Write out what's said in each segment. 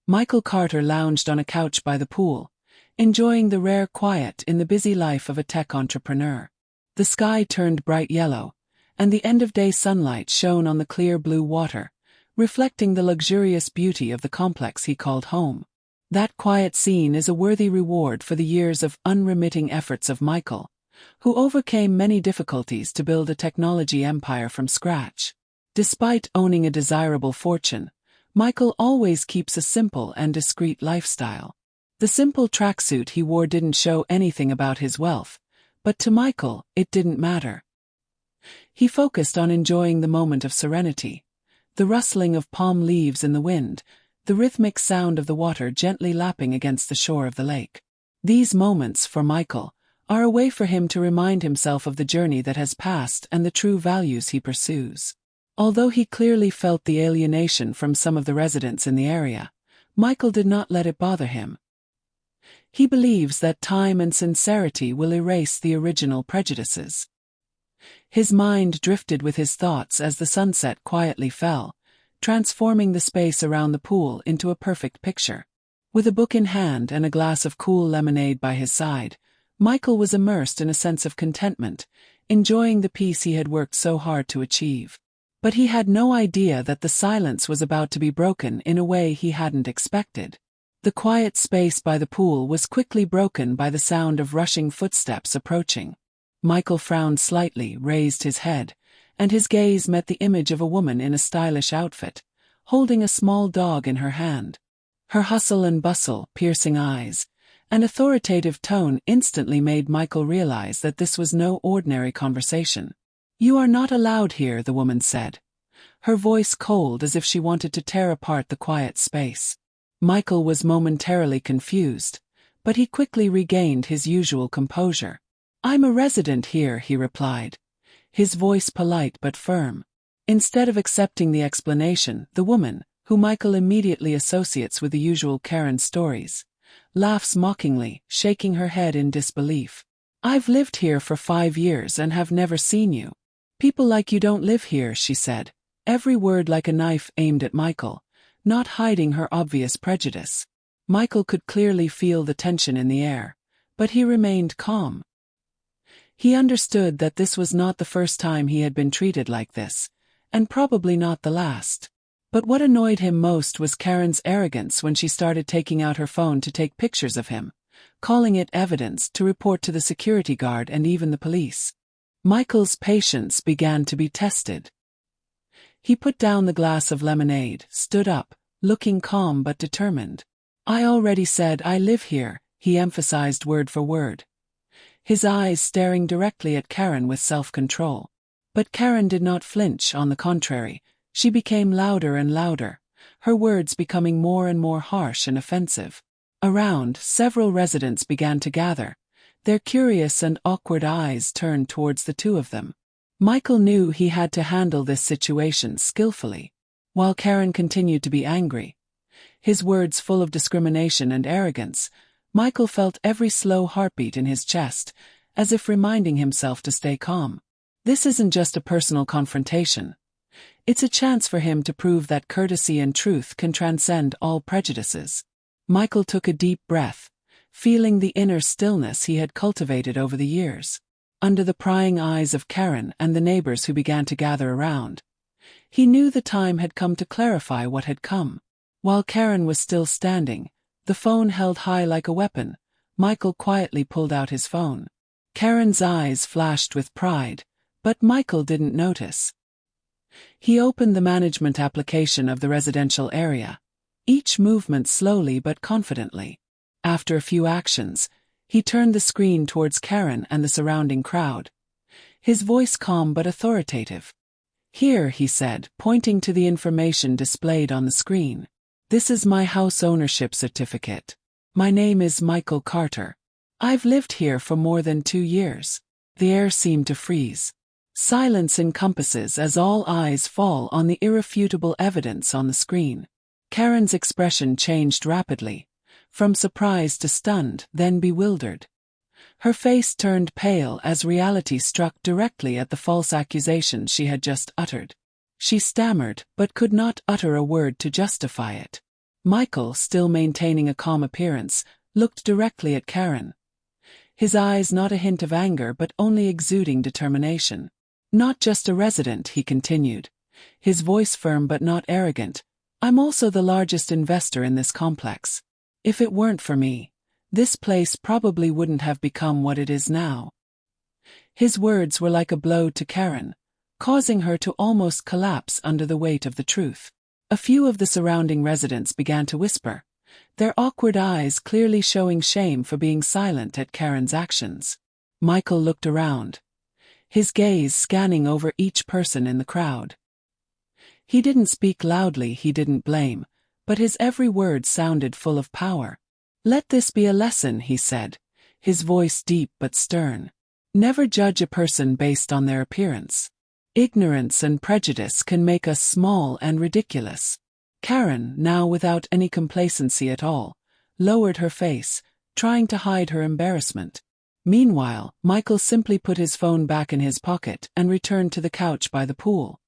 Michael Carter lounged on a couch by the pool, enjoying the rare quiet in the busy life of a tech entrepreneur. The sky turned bright yellow, and the end-of-day sunlight shone on the clear blue water, reflecting the luxurious beauty of the complex he called home. That quiet scene is a worthy reward for the years of unremitting efforts of Michael, who overcame many difficulties to build a technology empire from scratch. Despite owning a desirable fortune, Michael always keeps a simple and discreet lifestyle. The simple tracksuit he wore didn't show anything about his wealth, but to Michael, it didn't matter. He focused on enjoying the moment of serenity, the rustling of palm leaves in the wind, the rhythmic sound of the water gently lapping against the shore of the lake. These moments, for Michael, are a way for him to remind himself of the journey that has passed and the true values he pursues. Although he clearly felt the alienation from some of the residents in the area, Michael did not let it bother him. He believes that time and sincerity will erase the original prejudices. His mind drifted with his thoughts as the sunset quietly fell, transforming the space around the pool into a perfect picture. With a book in hand and a glass of cool lemonade by his side, Michael was immersed in a sense of contentment, enjoying the peace he had worked so hard to achieve. But he had no idea that the silence was about to be broken in a way he hadn't expected. The quiet space by the pool was quickly broken by the sound of rushing footsteps approaching. Michael frowned slightly, raised his head, and his gaze met the image of a woman in a stylish outfit, holding a small dog in her hand. Her hustle and bustle, piercing eyes, and authoritative tone instantly made Michael realize that this was no ordinary conversation. "You are not allowed here," the woman said, her voice cold as if she wanted to tear apart the quiet space. Michael was momentarily confused, but he quickly regained his usual composure. "I'm a resident here," he replied, his voice polite but firm. Instead of accepting the explanation, the woman, who Michael immediately associates with the usual Karen stories, laughs mockingly, shaking her head in disbelief. "I've lived here for 5 years and have never seen you. People like you don't live here," she said, every word like a knife aimed at Michael, not hiding her obvious prejudice. Michael could clearly feel the tension in the air, but he remained calm. He understood that this was not the first time he had been treated like this, and probably not the last. But what annoyed him most was Karen's arrogance when she started taking out her phone to take pictures of him, calling it evidence to report to the security guard and even the police. Michael's patience began to be tested. He put down the glass of lemonade, stood up, looking calm but determined. "I already said I live here," he emphasized word for word, his eyes staring directly at Karen with self-control. But Karen did not flinch, on the contrary, she became louder and louder, her words becoming more and more harsh and offensive. Around, several residents began to gather, their curious and awkward eyes turned towards the two of them. Michael knew he had to handle this situation skillfully. While Karen continued to be angry, his words full of discrimination and arrogance, Michael felt every slow heartbeat in his chest, as if reminding himself to stay calm. This isn't just a personal confrontation. It's a chance for him to prove that courtesy and truth can transcend all prejudices. Michael took a deep breath, feeling the inner stillness he had cultivated over the years. Under the prying eyes of Karen and the neighbors who began to gather around, he knew the time had come to clarify what had come. While Karen was still standing, the phone held high like a weapon, Michael quietly pulled out his phone. Karen's eyes flashed with pride, but Michael didn't notice. He opened the management application of the residential area, each movement slowly but confidently. After a few actions, he turned the screen towards Karen and the surrounding crowd, his voice calm but authoritative. "Here," he said, pointing to the information displayed on the screen. "This is my house ownership certificate. My name is Michael Carter. I've lived here for more than 2 years." The air seemed to freeze. Silence encompasses as all eyes fall on the irrefutable evidence on the screen. Karen's expression changed rapidly, from surprise to stunned, then bewildered. Her face turned pale as reality struck directly at the false accusation she had just uttered. She stammered, but could not utter a word to justify it. Michael, still maintaining a calm appearance, looked directly at Karen. His eyes not a hint of anger but only exuding determination. "Not just a resident," he continued, his voice firm but not arrogant. "I'm also the largest investor in this complex. If it weren't for me, this place probably wouldn't have become what it is now." His words were like a blow to Karen, causing her to almost collapse under the weight of the truth. A few of the surrounding residents began to whisper, their awkward eyes clearly showing shame for being silent at Karen's actions. Michael looked around, his gaze scanning over each person in the crowd. He didn't speak loudly, he didn't blame, but his every word sounded full of power. "Let this be a lesson," he said, his voice deep but stern. "Never judge a person based on their appearance. Ignorance and prejudice can make us small and ridiculous." Karen, now without any complacency at all, lowered her face, trying to hide her embarrassment. Meanwhile, Michael simply put his phone back in his pocket and returned to the couch by the pool.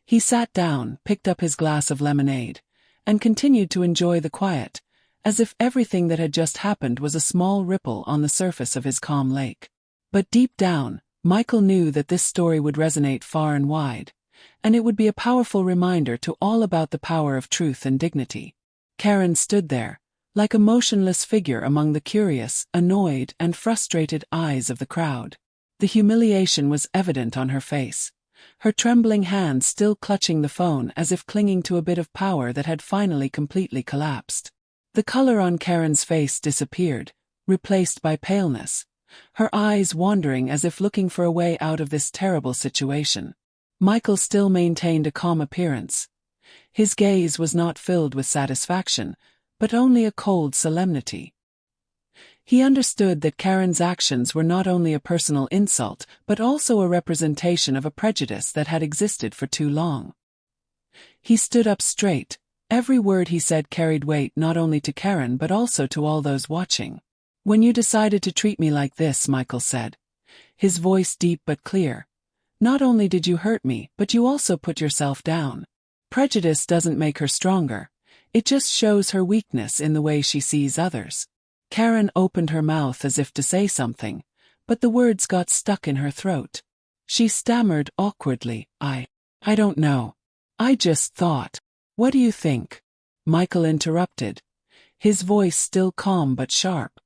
He sat down, picked up his glass of lemonade, and continued to enjoy the quiet, as if everything that had just happened was a small ripple on the surface of his calm lake. But deep down, Michael knew that this story would resonate far and wide, and it would be a powerful reminder to all about the power of truth and dignity. Karen stood there, like a motionless figure among the curious, annoyed, and frustrated eyes of the crowd. The humiliation was evident on her face, her trembling hand still clutching the phone as if clinging to a bit of power that had finally completely collapsed. The color on Karen's face disappeared, replaced by paleness, her eyes wandering as if looking for a way out of this terrible situation. Michael still maintained a calm appearance. His gaze was not filled with satisfaction, but only a cold solemnity. He understood that Karen's actions were not only a personal insult but also a representation of a prejudice that had existed for too long. He stood up straight. Every word he said carried weight not only to Karen but also to all those watching. "When you decided to treat me like this," Michael said, his voice deep but clear, "not only did you hurt me, but you also put yourself down. Prejudice doesn't make her stronger, it just shows her weakness in the way she sees others." Karen opened her mouth as if to say something, but the words got stuck in her throat. She stammered awkwardly, I don't know. I just thought." "What do you think?" Michael interrupted, his voice still calm but sharp.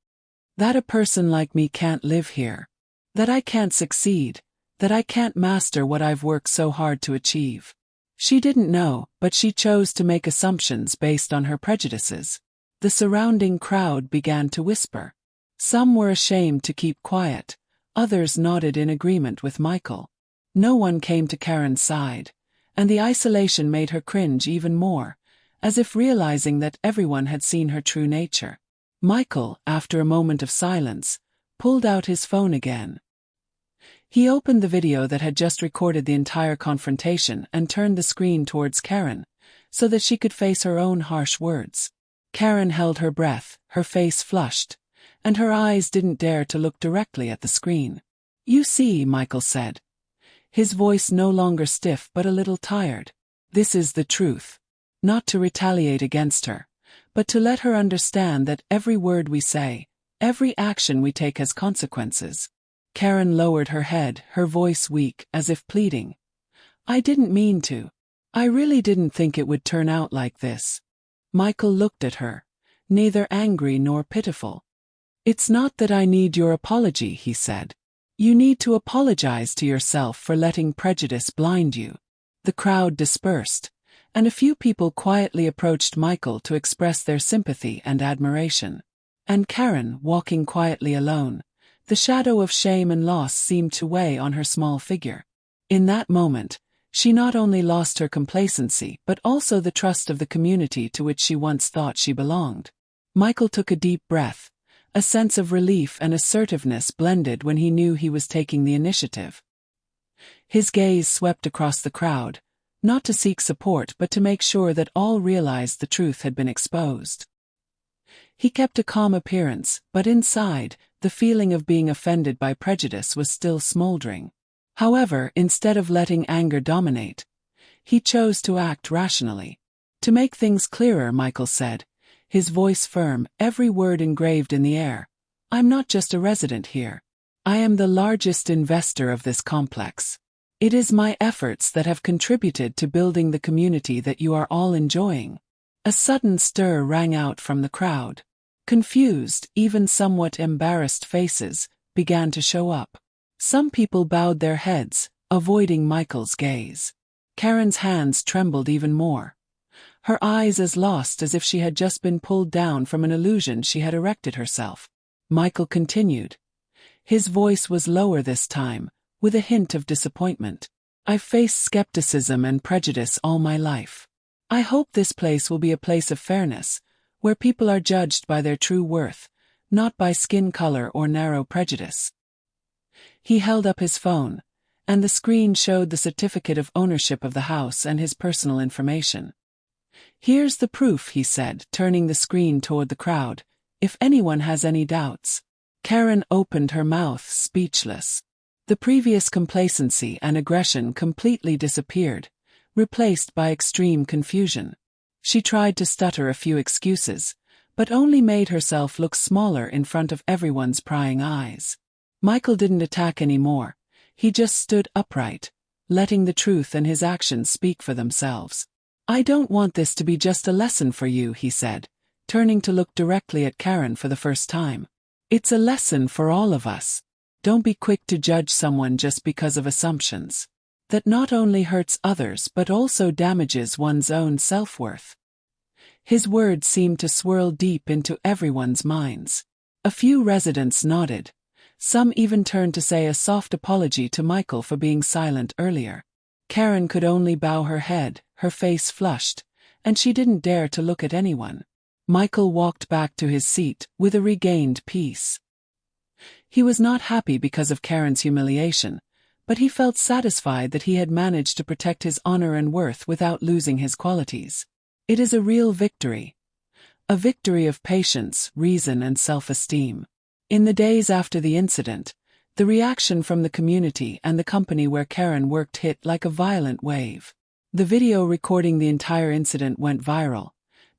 "That a person like me can't live here. That I can't succeed. That I can't master what I've worked so hard to achieve." She didn't know, but she chose to make assumptions based on her prejudices. The surrounding crowd began to whisper. Some were ashamed to keep quiet, others nodded in agreement with Michael. No one came to Karen's side, and the isolation made her cringe even more, as if realizing that everyone had seen her true nature. Michael, after a moment of silence, pulled out his phone again. He opened the video that had just recorded the entire confrontation and turned the screen towards Karen, so that she could face her own harsh words. Karen held her breath, her face flushed, and her eyes didn't dare to look directly at the screen. "You see," Michael said, his voice no longer stiff but a little tired, "this is the truth. Not to retaliate against her, but to let her understand that every word we say, every action we take has consequences." Karen lowered her head, her voice weak, as if pleading. "I didn't mean to. I really didn't think it would turn out like this." Michael looked at her, neither angry nor pitiful. "It's not that I need your apology," he said. "You need to apologize to yourself for letting prejudice blind you." The crowd dispersed, and a few people quietly approached Michael to express their sympathy and admiration. And Karen, walking quietly alone, the shadow of shame and loss seemed to weigh on her small figure. In that moment, she not only lost her complacency but also the trust of the community to which she once thought she belonged. Michael took a deep breath, a sense of relief and assertiveness blended when he knew he was taking the initiative. His gaze swept across the crowd, not to seek support but to make sure that all realized the truth had been exposed. He kept a calm appearance, but inside, the feeling of being offended by prejudice was still smoldering. However, instead of letting anger dominate, he chose to act rationally. To make things clearer, Michael said, his voice firm, every word engraved in the air, I'm not just a resident here. I am the largest investor of this complex. It is my efforts that have contributed to building the community that you are all enjoying. A sudden stir rang out from the crowd. Confused, even somewhat embarrassed faces began to show up. Some people bowed their heads, avoiding Michael's gaze. Karen's hands trembled even more, her eyes as lost as if she had just been pulled down from an illusion she had erected herself. Michael continued. His voice was lower this time, with a hint of disappointment. I've faced skepticism and prejudice all my life. I hope this place will be a place of fairness, where people are judged by their true worth, not by skin color or narrow prejudice. He held up his phone, and the screen showed the certificate of ownership of the house and his personal information. Here's the proof, he said, turning the screen toward the crowd, if anyone has any doubts. Karen opened her mouth, speechless. The previous complacency and aggression completely disappeared, replaced by extreme confusion. She tried to stutter a few excuses, but only made herself look smaller in front of everyone's prying eyes. Michael didn't attack anymore. He just stood upright, letting the truth and his actions speak for themselves. I don't want this to be just a lesson for you, he said, turning to look directly at Karen for the first time. It's a lesson for all of us. Don't be quick to judge someone just because of assumptions. That not only hurts others but also damages one's own self-worth. His words seemed to swirl deep into everyone's minds. A few residents nodded. Some even turned to say a soft apology to Michael for being silent earlier. Karen could only bow her head, her face flushed, and she didn't dare to look at anyone. Michael walked back to his seat with a regained peace. He was not happy because of Karen's humiliation, but he felt satisfied that he had managed to protect his honor and worth without losing his qualities. It is a real victory. A victory of patience, reason, and self-esteem. In the days after the incident, the reaction from the community and the company where Karen worked hit like a violent wave. The video recording the entire incident went viral,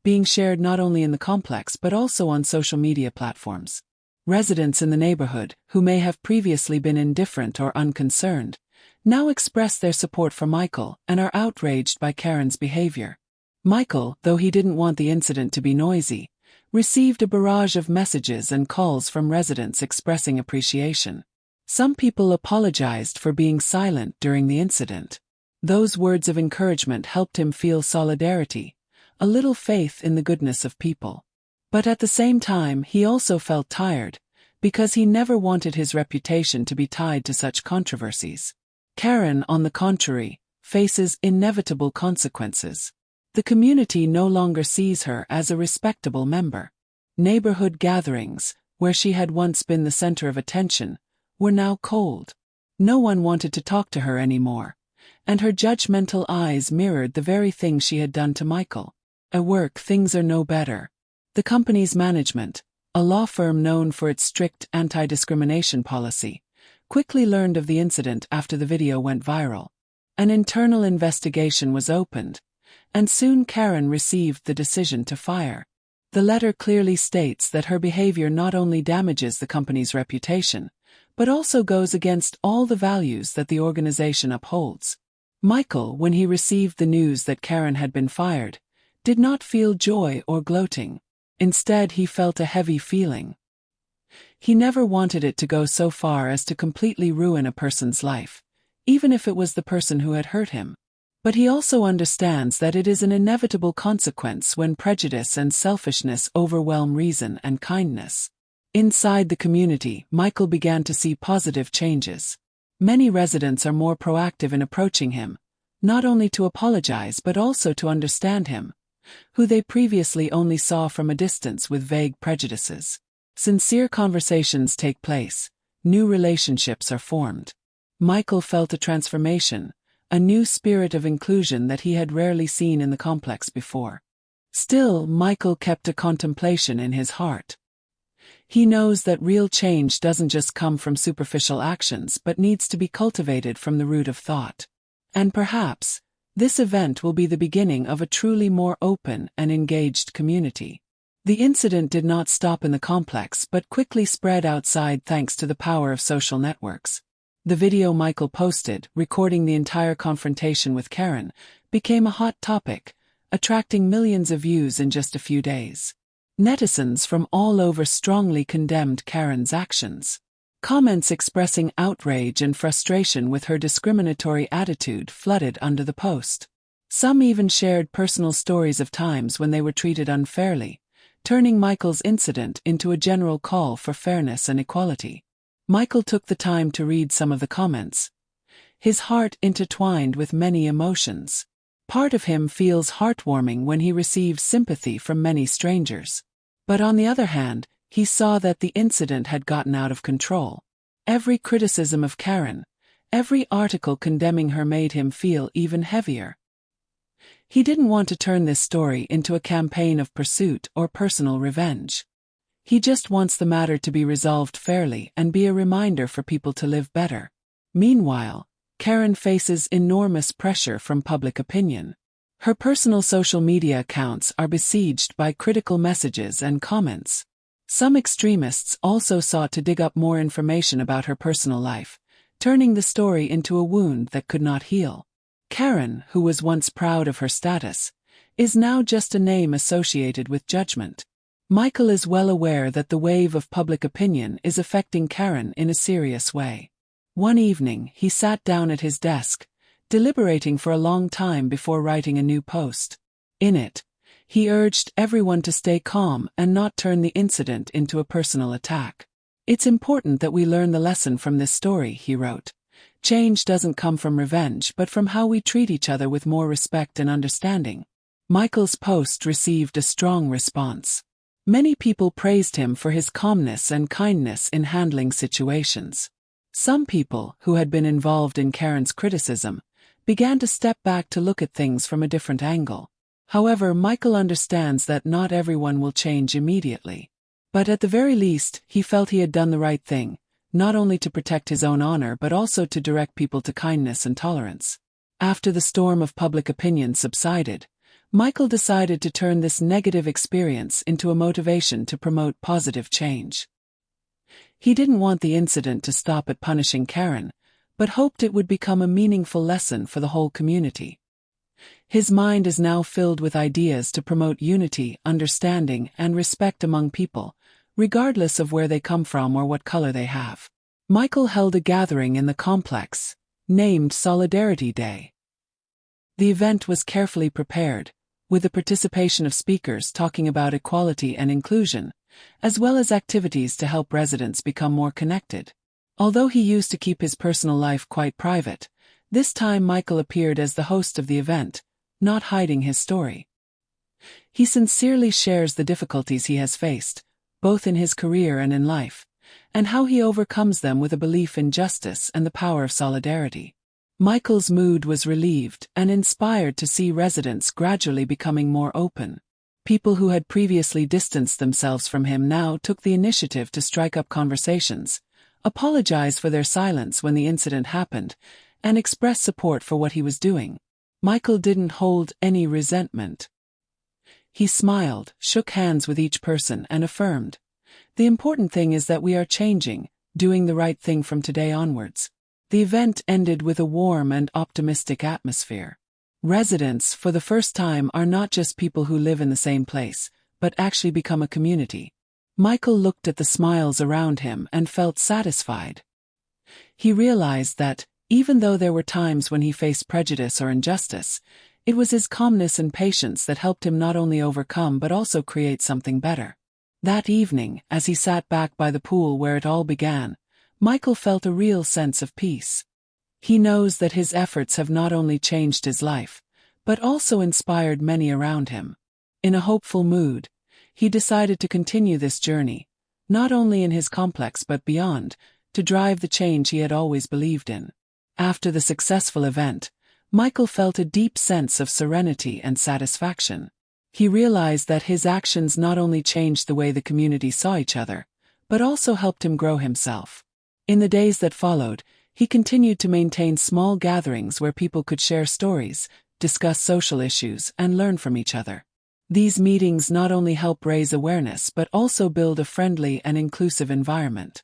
being shared not only in the complex but also on social media platforms. Residents in the neighborhood, who may have previously been indifferent or unconcerned, now express their support for Michael and are outraged by Karen's behavior. Michael, though he didn't want the incident to be noisy, received a barrage of messages and calls from residents expressing appreciation. Some people apologized for being silent during the incident. Those words of encouragement helped him feel solidarity, a little faith in the goodness of people. But at the same time, he also felt tired, because he never wanted his reputation to be tied to such controversies. Karen, on the contrary, faces inevitable consequences. The community no longer sees her as a respectable member. Neighborhood gatherings, where she had once been the center of attention, were now cold. No one wanted to talk to her anymore, and her judgmental eyes mirrored the very thing she had done to Michael. At work, things are no better. The company's management, a law firm known for its strict anti-discrimination policy, quickly learned of the incident after the video went viral. An internal investigation was opened, and soon Karen received the decision to fire. The letter clearly states that her behavior not only damages the company's reputation, but also goes against all the values that the organization upholds. Michael, when he received the news that Karen had been fired, did not feel joy or gloating. Instead, he felt a heavy feeling. He never wanted it to go so far as to completely ruin a person's life, even if it was the person who had hurt him. But he also understands that it is an inevitable consequence when prejudice and selfishness overwhelm reason and kindness. Inside the community, Michael began to see positive changes. Many residents are more proactive in approaching him, not only to apologize but also to understand him, who they previously only saw from a distance with vague prejudices. Sincere conversations take place, new relationships are formed. Michael felt a transformation, a new spirit of inclusion that he had rarely seen in the complex before. Still, Michael kept a contemplation in his heart. He knows that real change doesn't just come from superficial actions but needs to be cultivated from the root of thought. And perhaps, This event will be the beginning of a truly more open and engaged community. The incident did not stop in the complex but quickly spread outside thanks to the power of social networks. The video Michael posted, recording the entire confrontation with Karen, became a hot topic, attracting millions of views in just a few days. Netizens from all over strongly condemned Karen's actions. Comments expressing outrage and frustration with her discriminatory attitude flooded under the post. Some even shared personal stories of times when they were treated unfairly, turning Michael's incident into a general call for fairness and equality. Michael took the time to read some of the comments. His heart intertwined with many emotions. Part of him feels heartwarming when he receives sympathy from many strangers. But on the other hand, he saw that the incident had gotten out of control. Every criticism of Karen, every article condemning her made him feel even heavier. He didn't want to turn this story into a campaign of pursuit or personal revenge. He just wants the matter to be resolved fairly and be a reminder for people to live better. Meanwhile, Karen faces enormous pressure from public opinion. Her personal social media accounts are besieged by critical messages and comments. Some extremists also sought to dig up more information about her personal life, turning the story into a wound that could not heal. Karen, who was once proud of her status, is now just a name associated with judgment. Michael is well aware that the wave of public opinion is affecting Karen in a serious way. One evening, he sat down at his desk, deliberating for a long time before writing a new post. In it, he urged everyone to stay calm and not turn the incident into a personal attack. "It's important that we learn the lesson from this story," he wrote. "Change doesn't come from revenge but from how we treat each other with more respect and understanding." Michael's post received a strong response. Many people praised him for his calmness and kindness in handling situations. Some people, who had been involved in Karen's criticism, began to step back to look at things from a different angle. However, Michael understands that not everyone will change immediately. But at the very least, he felt he had done the right thing, not only to protect his own honor but also to direct people to kindness and tolerance. After the storm of public opinion subsided, Michael decided to turn this negative experience into a motivation to promote positive change. He didn't want the incident to stop at punishing Karen, but hoped it would become a meaningful lesson for the whole community. His mind is now filled with ideas to promote unity, understanding, and respect among people, regardless of where they come from or what color they have. Michael held a gathering in the complex, named Solidarity Day. The event was carefully prepared, with the participation of speakers talking about equality and inclusion, as well as activities to help residents become more connected. Although he used to keep his personal life quite private, this time Michael appeared as the host of the event, not hiding his story. He sincerely shares the difficulties he has faced, both in his career and in life, and how he overcomes them with a belief in justice and the power of solidarity. Michael's mood was relieved and inspired to see residents gradually becoming more open. People who had previously distanced themselves from him now took the initiative to strike up conversations, apologize for their silence when the incident happened, and express support for what he was doing. Michael didn't hold any resentment. He smiled, shook hands with each person, and affirmed, "The important thing is that we are changing, doing the right thing from today onwards." The event ended with a warm and optimistic atmosphere. Residents, for the first time, are not just people who live in the same place, but actually become a community. Michael looked at the smiles around him and felt satisfied. He realized that, even though there were times when he faced prejudice or injustice, it was his calmness and patience that helped him not only overcome but also create something better. That evening, as he sat back by the pool where it all began, Michael felt a real sense of peace. He knows that his efforts have not only changed his life, but also inspired many around him. In a hopeful mood, he decided to continue this journey, not only in his complex but beyond, to drive the change he had always believed in. After the successful event, Michael felt a deep sense of serenity and satisfaction. He realized that his actions not only changed the way the community saw each other, but also helped him grow himself. In the days that followed, he continued to maintain small gatherings where people could share stories, discuss social issues, and learn from each other. These meetings not only help raise awareness but also build a friendly and inclusive environment.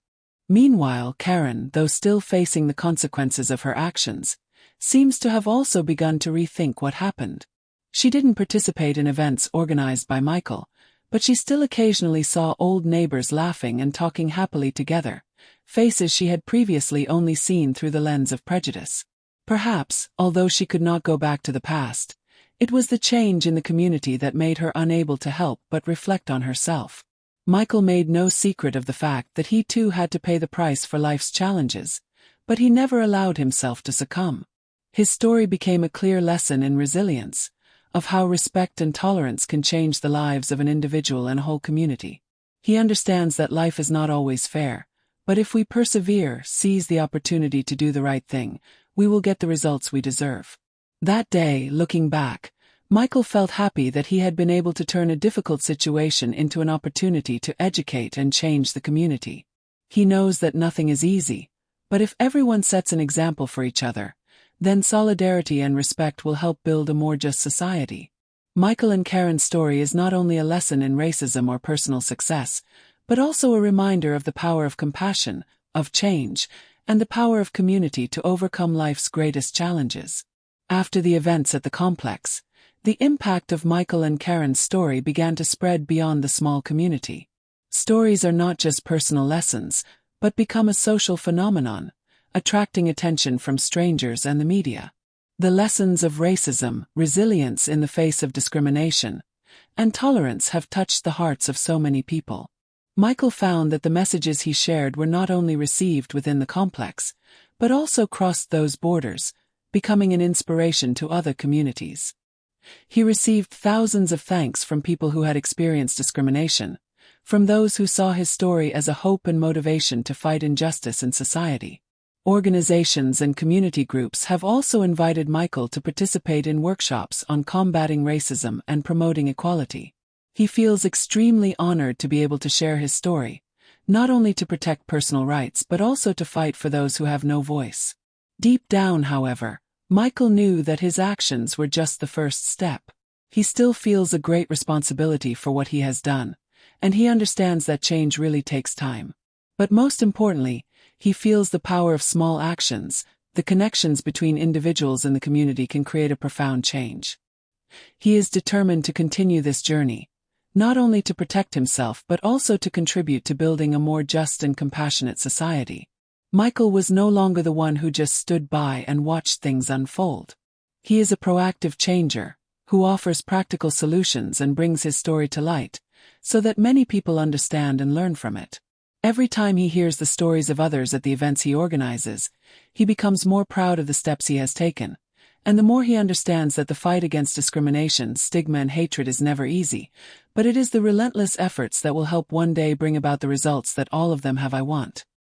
Meanwhile, Karen, though still facing the consequences of her actions, seems to have also begun to rethink what happened. She didn't participate in events organized by Michael, but she still occasionally saw old neighbors laughing and talking happily together, faces she had previously only seen through the lens of prejudice. Perhaps, although she could not go back to the past, it was the change in the community that made her unable to help but reflect on herself. Michael made no secret of the fact that he too had to pay the price for life's challenges, but he never allowed himself to succumb. His story became a clear lesson in resilience, of how respect and tolerance can change the lives of an individual and a whole community. He understands that life is not always fair, but if we persevere, seize the opportunity to do the right thing, we will get the results we deserve. That day, looking back, Michael felt happy that he had been able to turn a difficult situation into an opportunity to educate and change the community. He knows that nothing is easy, but if everyone sets an example for each other, then solidarity and respect will help build a more just society. Michael and Karen's story is not only a lesson in racism or personal success, but also a reminder of the power of compassion, of change, and the power of community to overcome life's greatest challenges. After the events at the complex, the impact of Michael and Karen's story began to spread beyond the small community. Stories are not just personal lessons, but become a social phenomenon, attracting attention from strangers and the media. The lessons of racism, resilience in the face of discrimination, and tolerance have touched the hearts of so many people. Michael found that the messages he shared were not only received within the complex, but also crossed those borders, becoming an inspiration to other communities. He received thousands of thanks from people who had experienced discrimination, from those who saw his story as a hope and motivation to fight injustice in society. Organizations and community groups have also invited Michael to participate in workshops on combating racism and promoting equality. He feels extremely honored to be able to share his story, not only to protect personal rights but also to fight for those who have no voice. Deep down, however, Michael knew that his actions were just the first step. He still feels a great responsibility for what he has done, and he understands that change really takes time. But most importantly, he feels the power of small actions. The connections between individuals in the community can create a profound change. He is determined to continue this journey, not only to protect himself but also to contribute to building a more just and compassionate society. Michael was no longer the one who just stood by and watched things unfold. He is a proactive changer, who offers practical solutions and brings his story to light, so that many people understand and learn from it. Every time he hears the stories of others at the events he organizes, he becomes more proud of the steps he has taken, and the more he understands that the fight against discrimination, stigma and hatred is never easy, but it is the relentless efforts that will help one day bring about the results that all of them have I want.